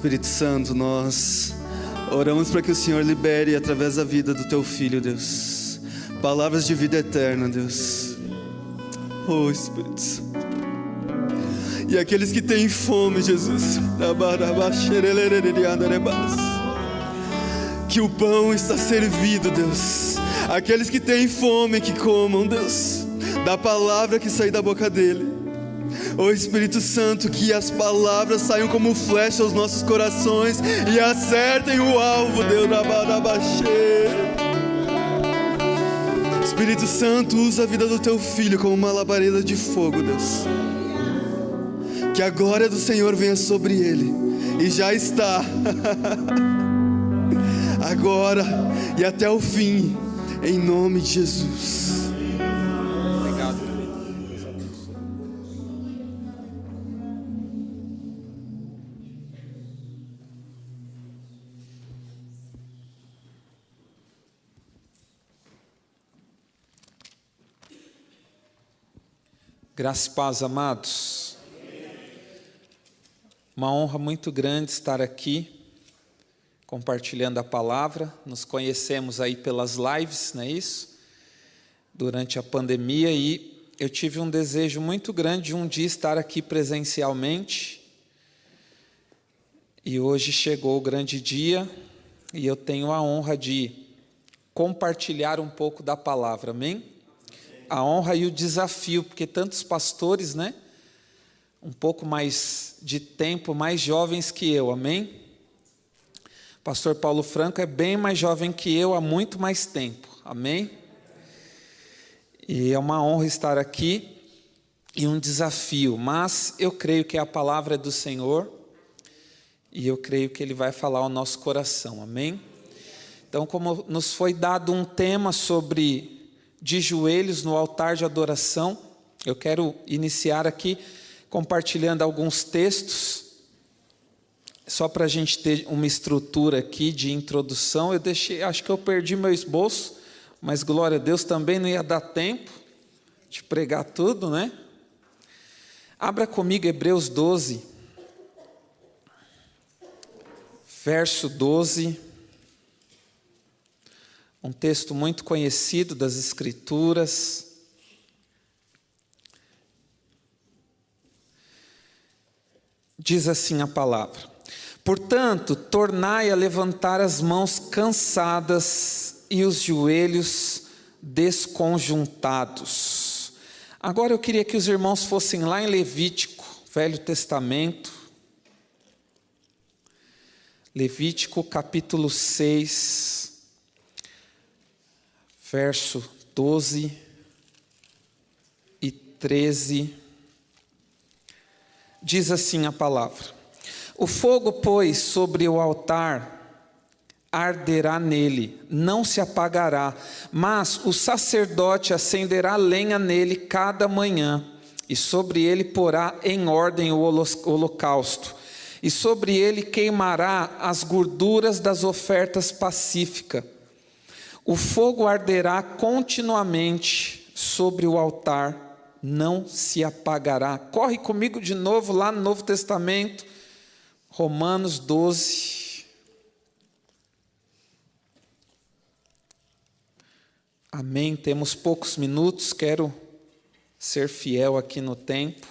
Espírito Santo, nós oramos para que o Senhor libere através da vida do Teu Filho, Deus, palavras de vida eterna, Deus. Oh, Espírito Santo. E aqueles que têm fome, Jesus, que o pão está servido, Deus. Aqueles que têm fome, que comam, Deus, da palavra que sai da boca dele. Ó Espírito Santo, que as palavras saiam como flecha aos nossos corações e acertem o alvo, Deus. Espírito Santo, usa a vida do Teu Filho como uma labareda de fogo, Deus. Que a glória do Senhor venha sobre ele, e já está, agora e até o fim, em nome de Jesus. Obrigado, graça e paz, amados. Uma honra muito grande estar aqui, compartilhando a palavra. Nos conhecemos aí pelas lives, não é isso? Durante a pandemia, e eu tive um desejo muito grande de um dia estar aqui presencialmente. E hoje chegou o grande dia, e eu tenho a honra de compartilhar um pouco da palavra, amém? A honra e o desafio, porque tantos pastores, né? Um pouco mais de tempo, mais jovens que eu, amém? Pastor Paulo Franco é bem mais jovem que eu há muito mais tempo, amém? E é uma honra estar aqui e um desafio, mas eu creio que a palavra é do Senhor e eu creio que Ele vai falar ao nosso coração, amém? Então, como nos foi dado um tema sobre de joelhos no altar de adoração, eu quero iniciar aqui compartilhando alguns textos, só para a gente ter uma estrutura aqui de introdução. Eu acho que eu perdi meu esboço, mas glória a Deus, também não ia dar tempo de pregar tudo, né? Abra comigo Hebreus 12, verso 12, um texto muito conhecido das Escrituras. Diz assim a palavra: portanto, tornai a levantar as mãos cansadas e os joelhos desconjuntados. Agora eu queria que os irmãos fossem lá em Levítico, Velho Testamento. Levítico capítulo 6, verso 12 e 13. Diz assim a palavra: o fogo, pois, sobre o altar arderá nele, não se apagará, mas o sacerdote acenderá lenha nele cada manhã, e sobre ele porá em ordem o holocausto, e sobre ele queimará as gorduras das ofertas pacíficas. O fogo arderá continuamente sobre o altar, não se apagará. Corre comigo de novo lá no Novo Testamento, Romanos 12. Amém, temos poucos minutos, quero ser fiel aqui no tempo.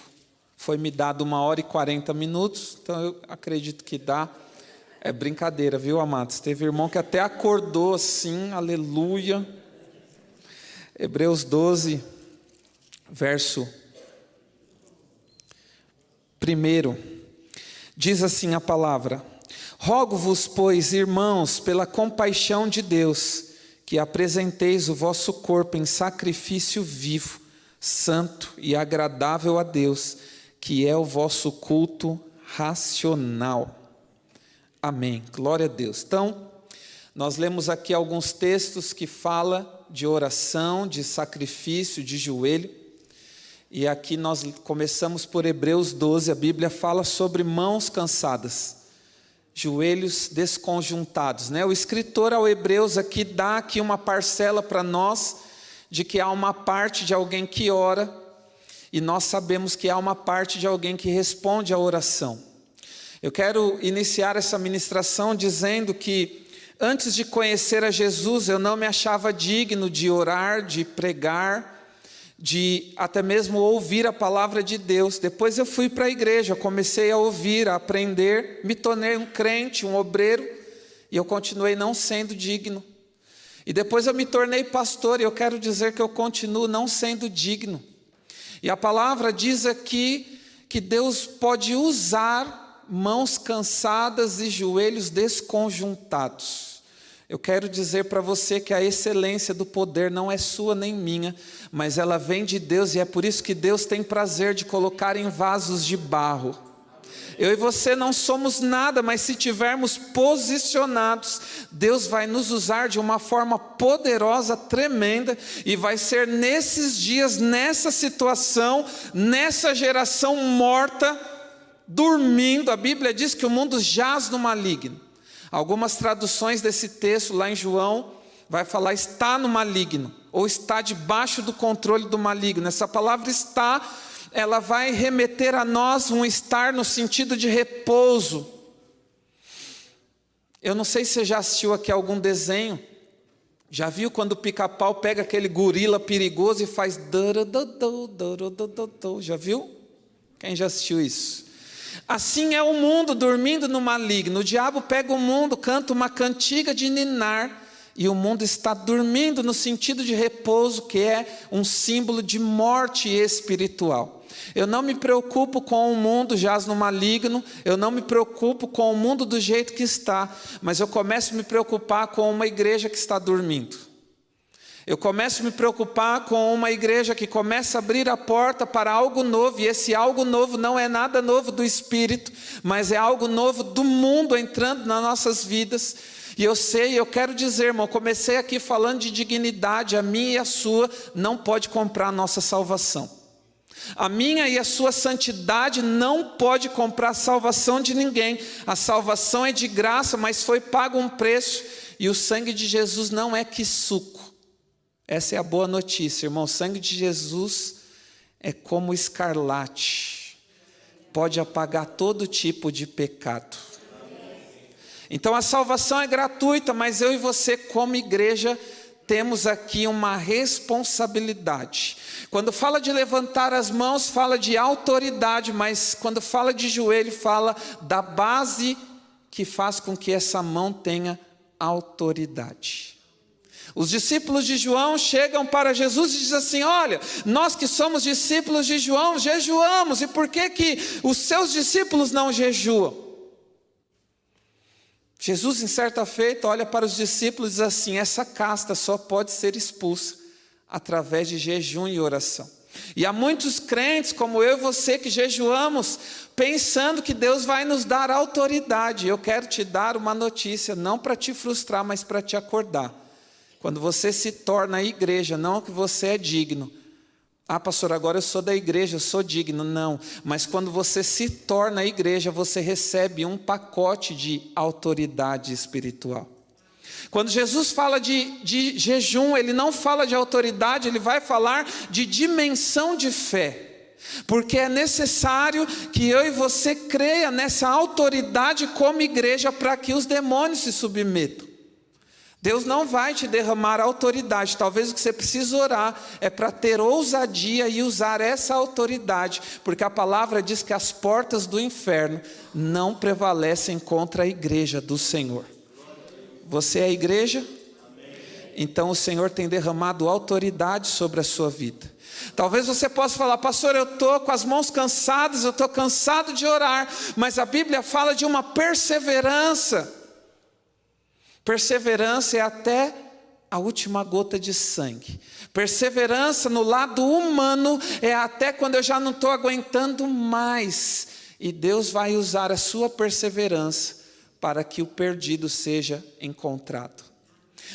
Foi me dado 1h40, então eu acredito que dá. É brincadeira, viu, amados? Teve irmão que até acordou assim, aleluia. Hebreus 12, verso 1, diz assim a palavra: rogo-vos, pois, irmãos, pela compaixão de Deus, que apresenteis o vosso corpo em sacrifício vivo, santo e agradável a Deus, que é o vosso culto racional. Amém, glória a Deus. Então, nós lemos aqui alguns textos que falam de oração, de sacrifício, de joelho. E aqui nós começamos por Hebreus 12, a Bíblia fala sobre mãos cansadas, joelhos desconjuntados, né? O escritor ao Hebreus aqui dá aqui uma parcela para nós, de que há uma parte de alguém que ora, e nós sabemos que há uma parte de alguém que responde à oração. Eu quero iniciar essa ministração dizendo que antes de conhecer a Jesus, eu não me achava digno de orar, de pregar, de até mesmo ouvir a palavra de Deus. Depois eu fui para a igreja, comecei a ouvir, a aprender, me tornei um crente, um obreiro, e eu continuei não sendo digno. E depois eu me tornei pastor, e eu quero dizer que eu continuo não sendo digno. E a palavra diz aqui que Deus pode usar mãos cansadas e joelhos desconjuntados. Eu quero dizer para você que a excelência do poder não é sua nem minha, mas ela vem de Deus, e é por isso que Deus tem prazer de colocar em vasos de barro. Eu e você não somos nada, mas se tivermos posicionados, Deus vai nos usar de uma forma poderosa, tremenda, e vai ser nesses dias, nessa situação, nessa geração morta, dormindo. A Bíblia diz que o mundo jaz no maligno. Algumas traduções desse texto lá em João vai falar está no maligno, ou está debaixo do controle do maligno. Essa palavra está, ela vai remeter a nós um estar no sentido de repouso. Eu não sei se você já assistiu aqui algum desenho. Já viu quando o pica-pau pega aquele gorila perigoso e faz... Já viu? Quem já assistiu isso? Assim é o mundo dormindo no maligno. O diabo pega o mundo, canta uma cantiga de ninar, e o mundo está dormindo no sentido de repouso, que é um símbolo de morte espiritual. Eu não me preocupo com o mundo jaz no maligno, eu não me preocupo com o mundo do jeito que está, mas eu começo a me preocupar com uma igreja que está dormindo. Eu começo a me preocupar com uma igreja que começa a abrir a porta para algo novo, e esse algo novo não é nada novo do Espírito, mas é algo novo do mundo entrando nas nossas vidas. E eu sei, eu quero dizer, irmão, comecei aqui falando de dignidade, a minha e a sua não pode comprar a nossa salvação. A minha e a sua santidade não pode comprar a salvação de ninguém. A salvação é de graça, mas foi pago um preço, e o sangue de Jesus não é que suco. Essa é a boa notícia, irmão. O sangue de Jesus é como escarlate, pode apagar todo tipo de pecado. Então a salvação é gratuita, mas eu e você como igreja temos aqui uma responsabilidade. Quando fala de levantar as mãos, fala de autoridade, mas quando fala de joelho, fala da base que faz com que essa mão tenha autoridade. Os discípulos de João chegam para Jesus e dizem assim: olha, nós que somos discípulos de João, jejuamos, e por que que os seus discípulos não jejuam? Jesus, em certa feita, olha para os discípulos e diz assim: essa casta só pode ser expulsa através de jejum e oração. E há muitos crentes, como eu e você, que jejuamos, pensando que Deus vai nos dar autoridade. Eu quero te dar uma notícia, não para te frustrar, mas para te acordar. Quando você se torna a igreja, não que você é digno. Ah, pastor, agora eu sou da igreja, eu sou digno. Não, mas quando você se torna a igreja, você recebe um pacote de autoridade espiritual. Quando Jesus fala de jejum, ele não fala de autoridade, ele vai falar de dimensão de fé. Porque é necessário que eu e você creia nessa autoridade como igreja para que os demônios se submetam. Deus não vai te derramar autoridade. Talvez o que você precisa orar é para ter ousadia e usar essa autoridade, porque a palavra diz que as portas do inferno não prevalecem contra a igreja do Senhor. Você é a igreja? Então o Senhor tem derramado autoridade sobre a sua vida. Talvez você possa falar: pastor, eu estou com as mãos cansadas, eu estou cansado de orar, mas a Bíblia fala de uma perseverança. Perseverança é até a última gota de sangue. Perseverança no lado humano é até quando eu já não estou aguentando mais. E Deus vai usar a sua perseverança para que o perdido seja encontrado.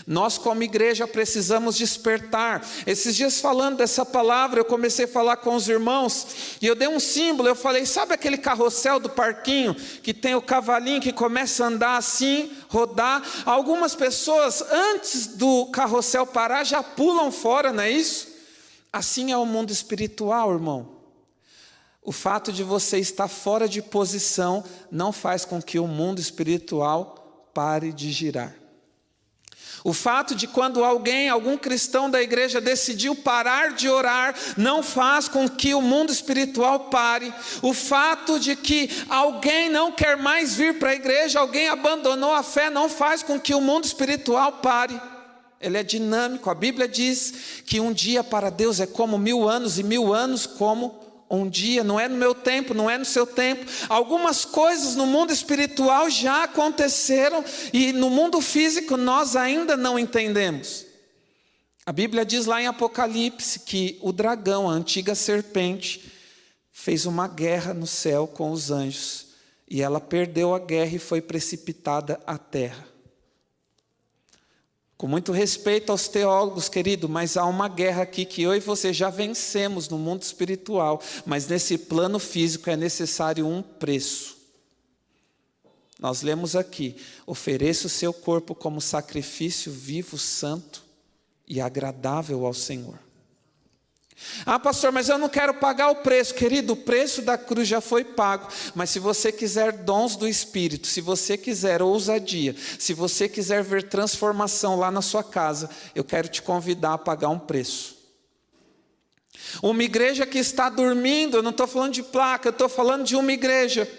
Nós como igreja precisamos despertar. Esses dias falando dessa palavra, eu comecei a falar com os irmãos, e eu dei um símbolo, eu falei: sabe aquele carrossel do parquinho, que tem o cavalinho que começa a andar assim, rodar? Algumas pessoas, antes do carrossel parar, já pulam fora, não é isso? Assim é o mundo espiritual, irmão. O fato de você estar fora de posição não faz com que o mundo espiritual pare de girar. O fato de quando algum cristão da igreja decidiu parar de orar, não faz com que o mundo espiritual pare. O fato de que alguém não quer mais vir para a igreja, alguém abandonou a fé, não faz com que o mundo espiritual pare. Ele é dinâmico. A Bíblia diz que um dia para Deus é como 1000 anos e 1000 anos como um dia. Não é no meu tempo, não é no seu tempo. Algumas coisas no mundo espiritual já aconteceram e no mundo físico nós ainda não entendemos. A Bíblia diz lá em Apocalipse que o dragão, a antiga serpente, fez uma guerra no céu com os anjos e ela perdeu a guerra e foi precipitada à terra. Com muito respeito aos teólogos, querido, mas há uma guerra aqui que eu e você já vencemos no mundo espiritual, mas nesse plano físico é necessário um preço. Nós lemos aqui: ofereça o seu corpo como sacrifício vivo, santo e agradável ao Senhor. Ah, pastor, mas eu não quero pagar o preço. Querido, o preço da cruz já foi pago. Mas se você quiser dons do Espírito, se você quiser ousadia, se você quiser ver transformação lá na sua casa, eu quero te convidar a pagar um preço. Uma igreja que está dormindo, eu não estou falando de placa, eu estou falando de uma igreja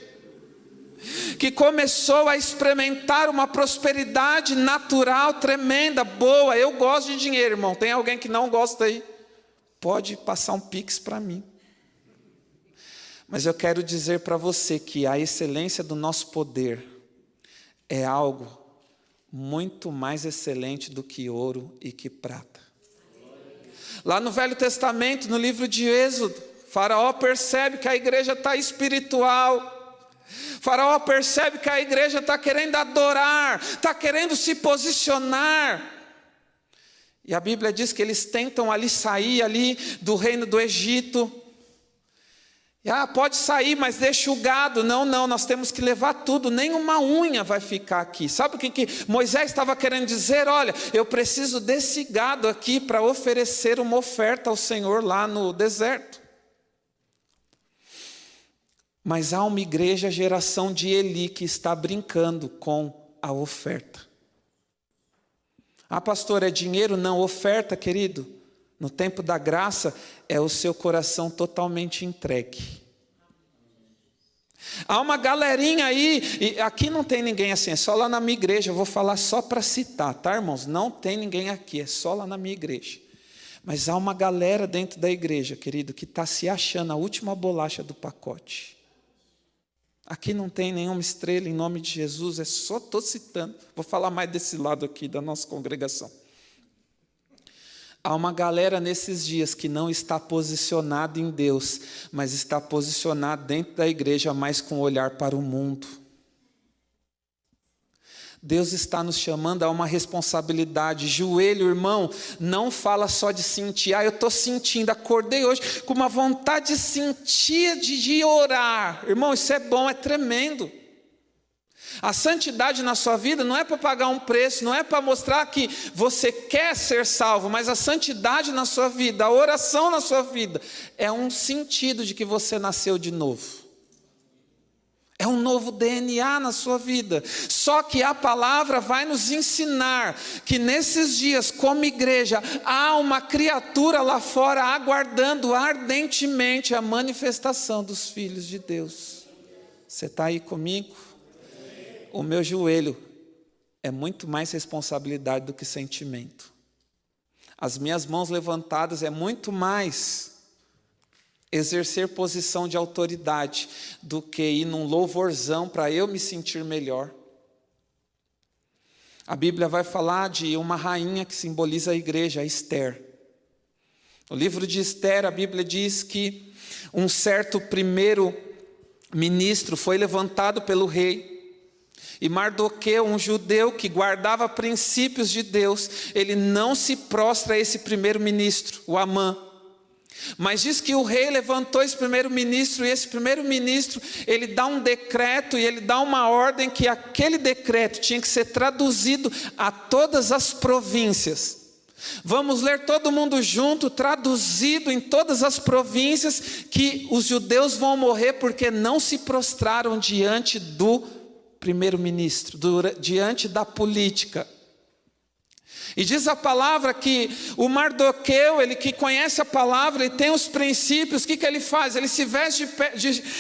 que começou a experimentar uma prosperidade natural tremenda, boa. Eu gosto de dinheiro, irmão. Tem alguém que não gosta aí? Pode passar um pix para mim. Mas eu quero dizer para você que a excelência do nosso poder é algo muito mais excelente do que ouro e que prata. Lá no Velho Testamento, no livro de Êxodo, Faraó percebe que a igreja está espiritual. Faraó percebe que a igreja está querendo adorar, está querendo se posicionar. E a Bíblia diz que eles tentam sair do reino do Egito. E, pode sair, mas deixa o gado. Não, nós temos que levar tudo, nem uma unha vai ficar aqui. Sabe o que Moisés estava querendo dizer? Olha, eu preciso desse gado aqui para oferecer uma oferta ao Senhor lá no deserto. Mas há uma igreja, a geração de Eli, que está brincando com a oferta. Ah, pastor, é dinheiro? Não, oferta, querido, no tempo da graça, é o seu coração totalmente entregue. Há uma galerinha aí, e aqui não tem ninguém assim, é só lá na minha igreja, eu vou falar só para citar, tá, irmãos? Não tem ninguém aqui, é só lá na minha igreja. Mas há uma galera dentro da igreja, querido, que está se achando a última bolacha do pacote. Aqui não tem nenhuma estrela em nome de Jesus, é só estou citando. Vou falar mais desse lado aqui da nossa congregação. Há uma galera nesses dias que não está posicionada em Deus, mas está posicionada dentro da igreja, mas com olhar para o mundo. Deus está nos chamando a uma responsabilidade. Joelho, irmão, não fala só de sentir. Eu estou sentindo, acordei hoje com uma vontade de sentir, de orar. Irmão, isso é bom, é tremendo. A santidade na sua vida não é para pagar um preço, não é para mostrar que você quer ser salvo, mas a santidade na sua vida, a oração na sua vida, é um sentido de que você nasceu de novo. É um novo DNA na sua vida. Só que a palavra vai nos ensinar que nesses dias, como igreja, há uma criatura lá fora aguardando ardentemente a manifestação dos filhos de Deus. Você está aí comigo? O meu joelho é muito mais responsabilidade do que sentimento. As minhas mãos levantadas é muito mais exercer posição de autoridade do que ir num louvorzão para eu me sentir melhor. A Bíblia vai falar de uma rainha que simboliza a igreja, a Esther. No livro de Esther, a Bíblia diz que um certo primeiro ministro foi levantado pelo rei, e Mardoqueu, um judeu que guardava princípios de Deus, ele não se prostra a esse primeiro ministro, o Amã. Mas diz que o rei levantou esse primeiro-ministro, e esse primeiro-ministro, ele dá um decreto, e ele dá uma ordem que aquele decreto tinha que ser traduzido a todas as províncias. Vamos ler todo mundo junto, traduzido em todas as províncias, que os judeus vão morrer porque não se prostraram diante do primeiro-ministro, diante da política. E diz a palavra que o Mardoqueu, ele que conhece a palavra, ele tem os princípios, o que ele faz? Ele se veste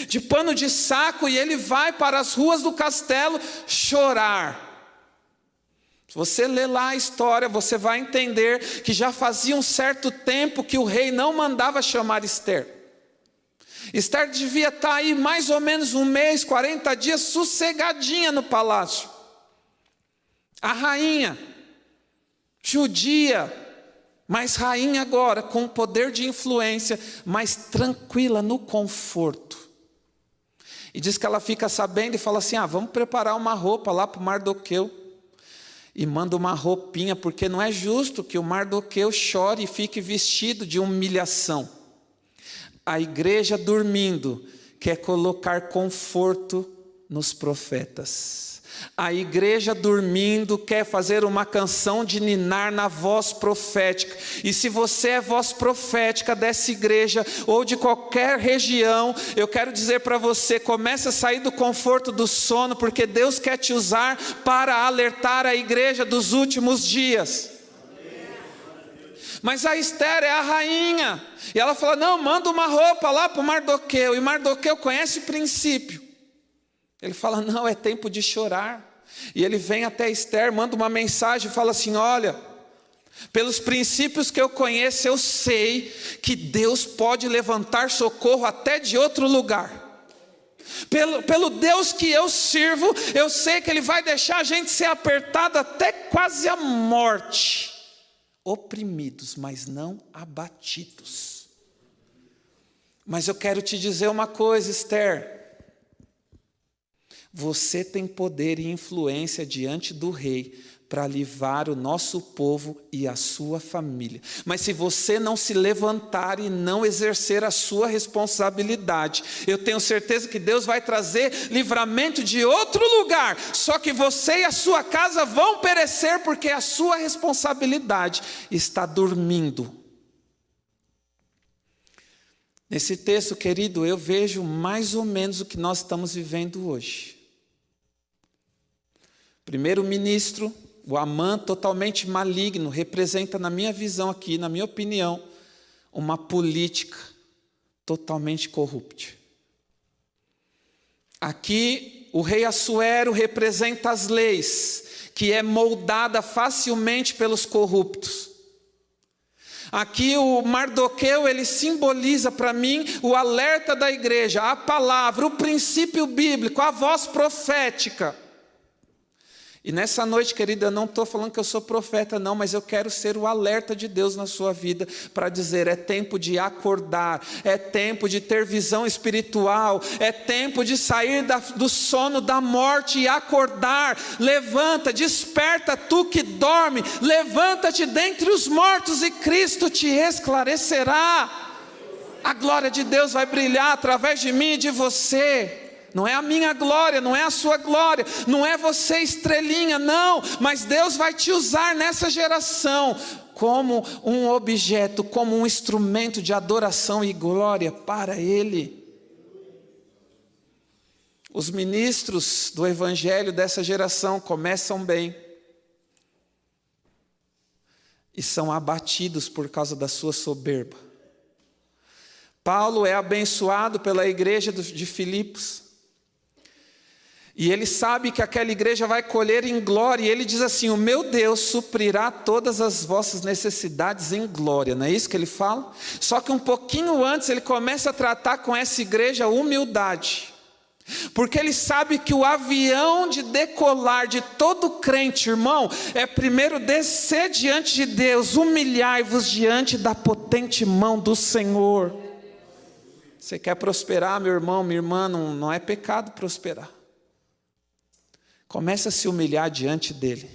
de pano de saco e ele vai para as ruas do castelo chorar. Se você ler lá a história, você vai entender que já fazia um certo tempo que o rei não mandava chamar Esther. Esther devia estar aí mais ou menos 1 mês, 40 dias, sossegadinha no palácio. A rainha, judia, mas rainha agora, com poder de influência, mas tranquila no conforto. E diz que ela fica sabendo e fala assim, vamos preparar uma roupa lá para o Mardoqueu. E manda uma roupinha, porque não é justo que o Mardoqueu chore e fique vestido de humilhação. A igreja dormindo quer colocar conforto nos profetas. A igreja dormindo quer fazer uma canção de ninar na voz profética. E se você é voz profética dessa igreja ou de qualquer região, eu quero dizer para você, comece a sair do conforto do sono, porque Deus quer te usar para alertar a igreja dos últimos dias. Mas a Esther é a rainha, e ela fala, não, manda uma roupa lá para o Mardoqueu, e Mardoqueu conhece o princípio. Ele fala, não, é tempo de chorar. E ele vem até Esther, manda uma mensagem e fala assim, olha, pelos princípios que eu conheço, eu sei que Deus pode levantar socorro até de outro lugar. Pelo Deus que eu sirvo, eu sei que Ele vai deixar a gente ser apertado até quase a morte. Oprimidos, mas não abatidos. Mas eu quero te dizer uma coisa, Esther. Você tem poder e influência diante do rei para livrar o nosso povo e a sua família. Mas se você não se levantar e não exercer a sua responsabilidade, eu tenho certeza que Deus vai trazer livramento de outro lugar. Só que você e a sua casa vão perecer porque a sua responsabilidade está dormindo. Nesse texto, querido, eu vejo mais ou menos o que nós estamos vivendo hoje. Primeiro-ministro, o Amã, totalmente maligno, representa, na minha visão aqui, na minha opinião, uma política totalmente corrupta. Aqui, o rei Assuero representa as leis, que é moldada facilmente pelos corruptos. Aqui o Mardoqueu, ele simboliza para mim o alerta da igreja, a palavra, o princípio bíblico, a voz profética. E nessa noite, querida, eu não estou falando que eu sou profeta não, mas eu quero ser o alerta de Deus na sua vida, para dizer, é tempo de acordar, é tempo de ter visão espiritual, é tempo de sair do sono da morte e acordar. Levanta, desperta tu que dorme, levanta-te dentre os mortos e Cristo te esclarecerá. A glória de Deus vai brilhar através de mim e de você. Não é a minha glória, não é a sua glória, não é você estrelinha, não. Mas Deus vai te usar nessa geração como um objeto, como um instrumento de adoração e glória para Ele. Os ministros do evangelho dessa geração começam bem e são abatidos por causa da sua soberba. Paulo é abençoado pela igreja de Filipos. E ele sabe que aquela igreja vai colher em glória. E ele diz assim, o meu Deus suprirá todas as vossas necessidades em glória. Não é isso que ele fala? Só que um pouquinho antes ele começa a tratar com essa igreja humildade. Porque ele sabe que o avião de decolar de todo crente, irmão, é primeiro descer diante de Deus, humilhai-vos diante da potente mão do Senhor. Você quer prosperar, meu irmão, minha irmã, não é pecado prosperar. Comece a se humilhar diante dele.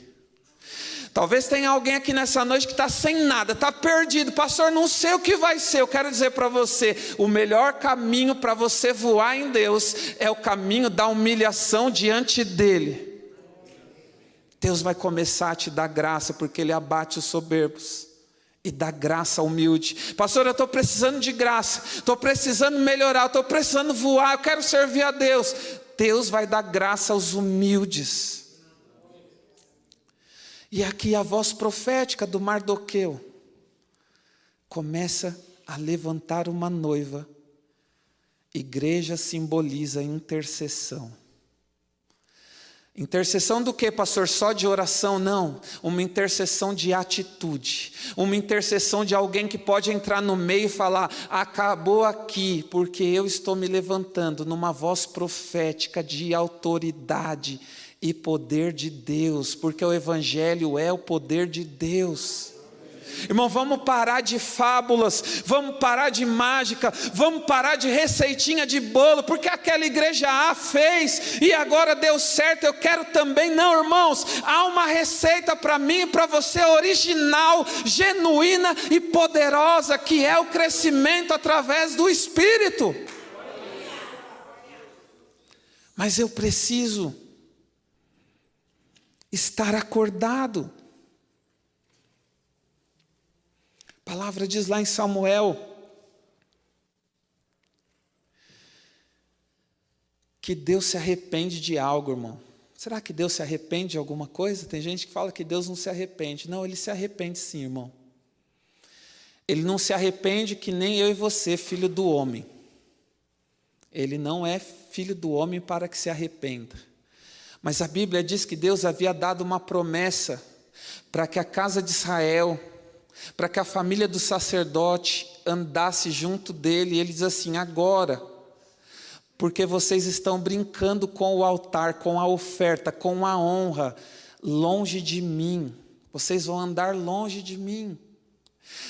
Talvez tenha alguém aqui nessa noite que está sem nada, está perdido. Pastor, não sei o que vai ser. Eu quero dizer para você, o melhor caminho para você voar em Deus é o caminho da humilhação diante dele. Deus vai começar a te dar graça, porque Ele abate os soberbos. e dá graça ao humilde. Pastor, eu estou precisando de graça, estou precisando melhorar, estou precisando voar, eu quero servir a Deus. Deus vai dar graça aos humildes. E aqui a voz profética do Mardoqueu começa a levantar uma noiva. Igreja simboliza intercessão. Intercessão do que, pastor? Só de oração? Não. Uma intercessão de atitude. Uma intercessão de alguém que pode entrar no meio e falar: acabou aqui, porque eu estou me levantando numa voz profética de autoridade e poder de Deus, porque o Evangelho é o poder de Deus. Irmão, vamos parar de fábulas, vamos parar de mágica, vamos parar de receitinha de bolo, porque aquela igreja A fez e agora deu certo, eu quero também. Não, irmãos, há uma receita para mim e para você original, genuína e poderosa, que é o crescimento através do Espírito. Mas eu preciso estar acordado. A palavra diz lá em Samuel que Deus se arrepende de algo, irmão. Será que Deus se arrepende de alguma coisa? Tem gente que fala que Deus não se arrepende. Não, Ele se arrepende sim, irmão. Ele não se arrepende que nem eu e você, filho do homem. Ele não é filho do homem para que se arrependa. Mas a Bíblia diz que Deus havia dado uma promessa para que a casa de Israel, para que a família do sacerdote andasse junto dele. E ele diz assim: agora, porque vocês estão brincando com o altar, com a oferta, com a honra, longe de mim, vocês vão andar longe de mim.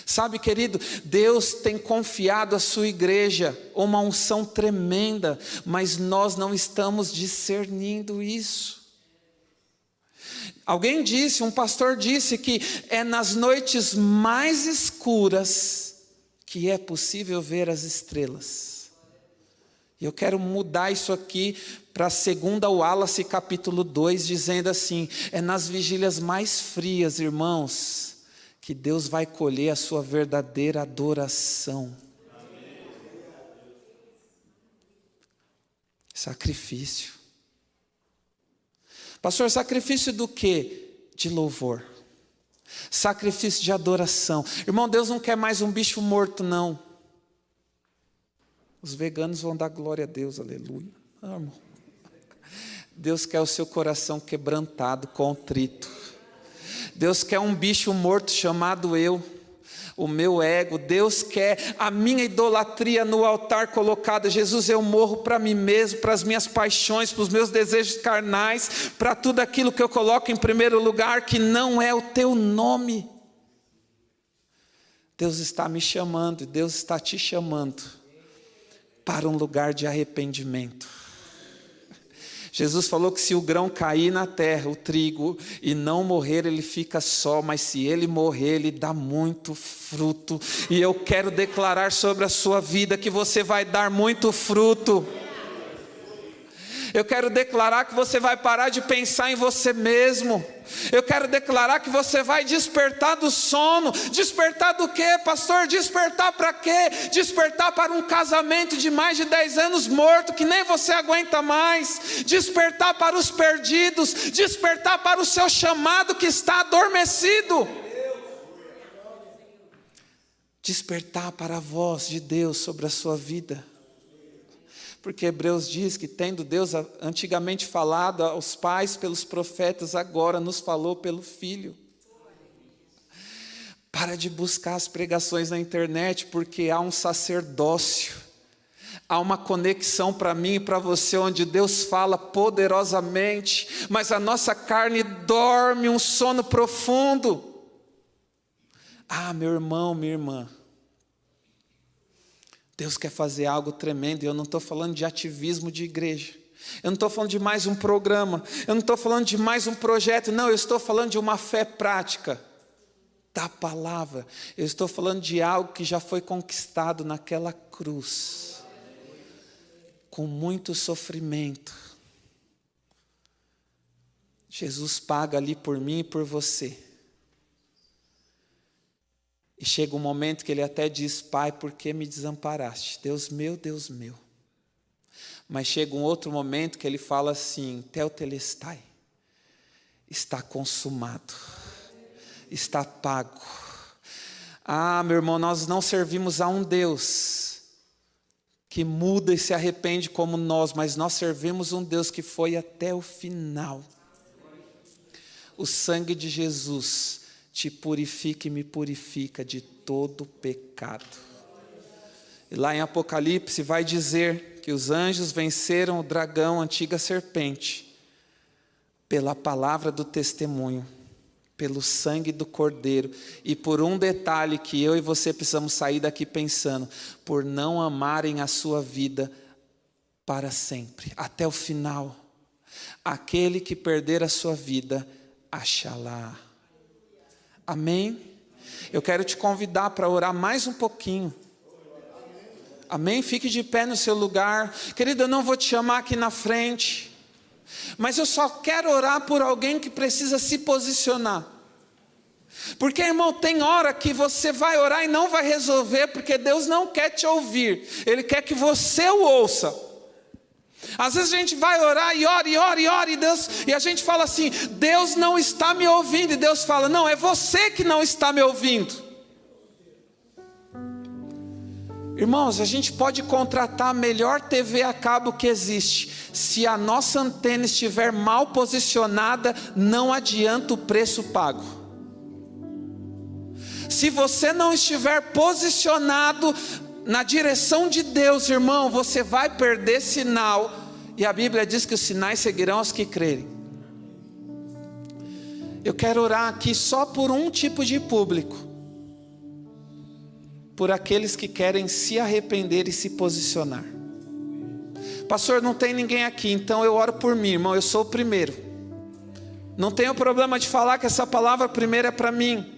Sabe, querido, Deus tem confiado à sua igreja uma unção tremenda, mas nós não estamos discernindo isso. Alguém disse, um pastor disse que é nas noites mais escuras que é possível ver as estrelas. E eu quero mudar isso aqui para 2 Wallace capítulo 2, dizendo assim: é nas vigílias mais frias, irmãos, que Deus vai colher a sua verdadeira adoração. Sacrifício. Pastor, sacrifício do quê? De louvor. Sacrifício de adoração. Irmão, Deus não quer mais um bicho morto, não. Os veganos vão dar glória a Deus, aleluia. Irmão. Deus quer o seu coração quebrantado, contrito. Deus quer um bicho morto chamado eu, o meu ego. Deus quer a minha idolatria no altar colocada. Jesus, eu morro para mim mesmo, para as minhas paixões, para os meus desejos carnais, para tudo aquilo que eu coloco em primeiro lugar, que não é o teu nome. Deus está me chamando, Deus está te chamando para um lugar de arrependimento. Jesus falou que se o grão cair na terra, o trigo, e não morrer, ele fica só, mas se ele morrer, ele dá muito fruto. E eu quero declarar sobre a sua vida que você vai dar muito fruto. Eu quero declarar que você vai parar de pensar em você mesmo. Eu quero declarar que você vai despertar do sono. Despertar do quê, pastor? Despertar para quê? Despertar para um casamento de mais de 10 anos morto, que nem você aguenta mais. Despertar para os perdidos. Despertar para o seu chamado que está adormecido. Despertar para a voz de Deus sobre a sua vida. Porque Hebreus diz que tendo Deus antigamente falado aos pais pelos profetas, agora nos falou pelo Filho. Para de buscar as pregações na internet, porque há um sacerdócio, há uma conexão para mim e para você, onde Deus fala poderosamente, mas a nossa carne dorme um sono profundo. Ah, meu irmão, minha irmã, Deus quer fazer algo tremendo, e eu não estou falando de ativismo de igreja, eu não estou falando de mais um programa, eu não estou falando de mais um projeto, não, eu estou falando de uma fé prática, da palavra, eu estou falando de algo que já foi conquistado naquela cruz, com muito sofrimento. Jesus paga ali por mim e por você. E chega um momento que ele até diz: Pai, por que me desamparaste? Deus meu, Deus meu. Mas chega um outro momento que ele fala assim: Tetelestai, está consumado, está pago. Ah, meu irmão, nós não servimos a um Deus que muda e se arrepende como nós, mas nós servimos um Deus que foi até o final. O sangue de Jesus te purifica e me purifica de todo pecado. E lá em Apocalipse vai dizer que os anjos venceram o dragão, a antiga serpente, pela palavra do testemunho, pelo sangue do Cordeiro, e por um detalhe que eu e você precisamos sair daqui pensando: por não amarem a sua vida para sempre, até o final. Aquele que perder a sua vida, achará. Amém? Eu quero te convidar para orar mais um pouquinho. Amém? Fique de pé no seu lugar. Querido, eu não vou te chamar aqui na frente, mas eu só quero orar por alguém que precisa se posicionar. Porque, irmão, tem hora que você vai orar e não vai resolver, porque Deus não quer te ouvir, Ele quer que você o ouça. Às vezes a gente vai orar e ora, e ora, e ora, e a gente fala assim: Deus não está me ouvindo, e Deus fala: não, é você que não está me ouvindo. Irmãos, a gente pode contratar a melhor TV a cabo que existe, se a nossa antena estiver mal posicionada, não adianta o preço pago. Se você não estiver posicionado na direção de Deus, irmão, você vai perder sinal, e a Bíblia diz que os sinais seguirão aos que crerem. Eu quero orar aqui só por um tipo de público, por aqueles que querem se arrepender e se posicionar. Pastor, não tem ninguém aqui, então eu oro por mim, irmão, eu sou o primeiro. Não tenho problema de falar que essa palavra primeiro é para mim.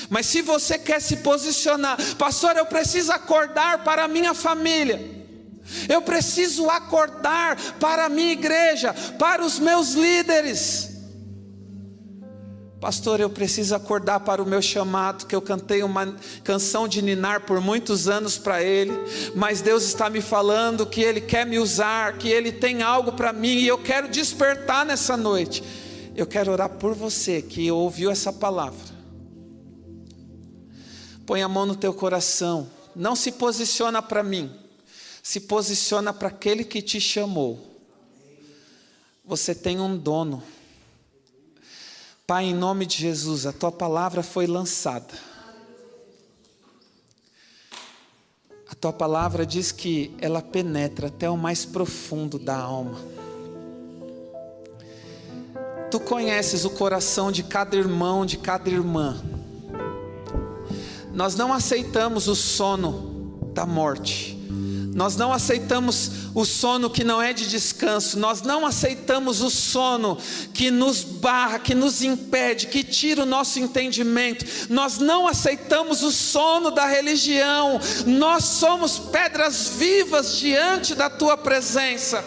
Mas se você quer se posicionar: pastor, eu preciso acordar para a minha família, eu preciso acordar para a minha igreja, para os meus líderes. Pastor, eu preciso acordar para o meu chamado, que eu cantei uma canção de ninar por muitos anos para Ele, mas Deus está me falando que Ele quer me usar, que Ele tem algo para mim, e eu quero despertar nessa noite. Eu quero orar por você que ouviu essa palavra. Põe a mão no teu coração. Não se posiciona para mim, se posiciona para aquele que te chamou. Você tem um dono. Pai, em nome de Jesus, a tua palavra foi lançada. A tua palavra diz que ela penetra até o mais profundo da alma. Tu conheces o coração de cada irmão, de cada irmã. Nós não aceitamos o sono da morte. Nós não aceitamos o sono que não é de descanso. Nós não aceitamos o sono que nos barra, que nos impede, que tira o nosso entendimento. Nós não aceitamos o sono da religião. Nós somos pedras vivas diante da tua presença.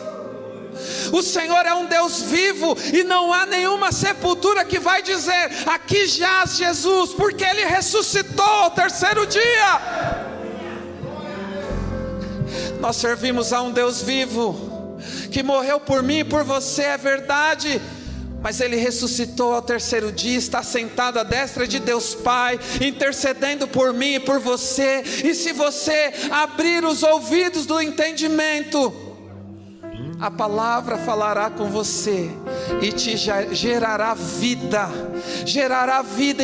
O Senhor é um Deus vivo, e não há nenhuma sepultura que vai dizer: aqui jaz Jesus, porque Ele ressuscitou ao terceiro dia. Nós servimos a um Deus vivo, que morreu por mim e por você, é verdade, mas Ele ressuscitou ao terceiro dia, está sentado à destra de Deus Pai, intercedendo por mim e por você. E se você abrir os ouvidos do entendimento, a palavra falará com você e te gerará vida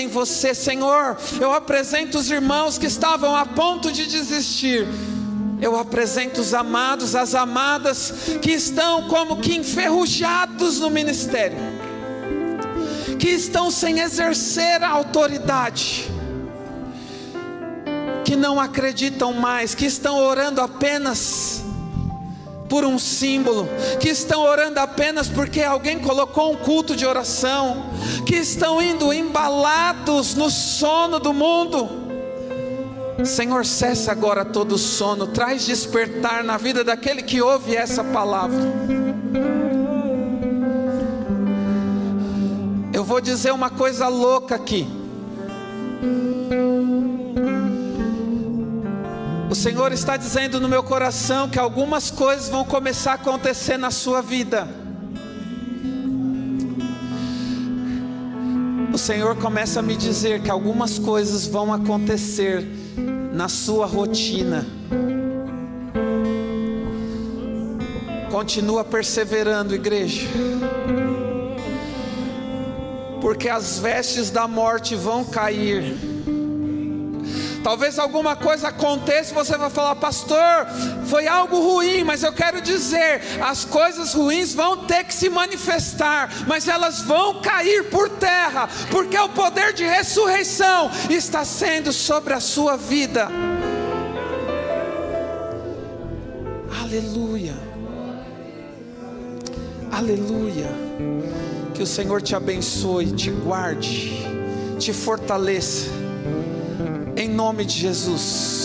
em você. Senhor, eu apresento os irmãos que estavam a ponto de desistir. Eu apresento os amados, as amadas que estão como que enferrujados no ministério, que estão sem exercer a autoridade, que não acreditam mais, que estão orando apenas por um símbolo, que estão orando apenas porque alguém colocou um culto de oração, que estão indo embalados no sono do mundo. Senhor, cessa agora todo sono, traz despertar na vida daquele que ouve essa palavra. Eu vou dizer uma coisa louca aqui. O Senhor está dizendo no meu coração que algumas coisas vão começar a acontecer na sua vida. O Senhor começa a me dizer que algumas coisas vão acontecer na sua rotina. Continua perseverando, igreja, porque as vestes da morte vão cair. Talvez alguma coisa aconteça e você vai falar: pastor, foi algo ruim, mas eu quero dizer, as coisas ruins vão ter que se manifestar, mas elas vão cair por terra, porque o poder de ressurreição está sendo sobre a sua vida. Aleluia, aleluia. Que o Senhor te abençoe, te guarde, te fortaleça, em nome de Jesus.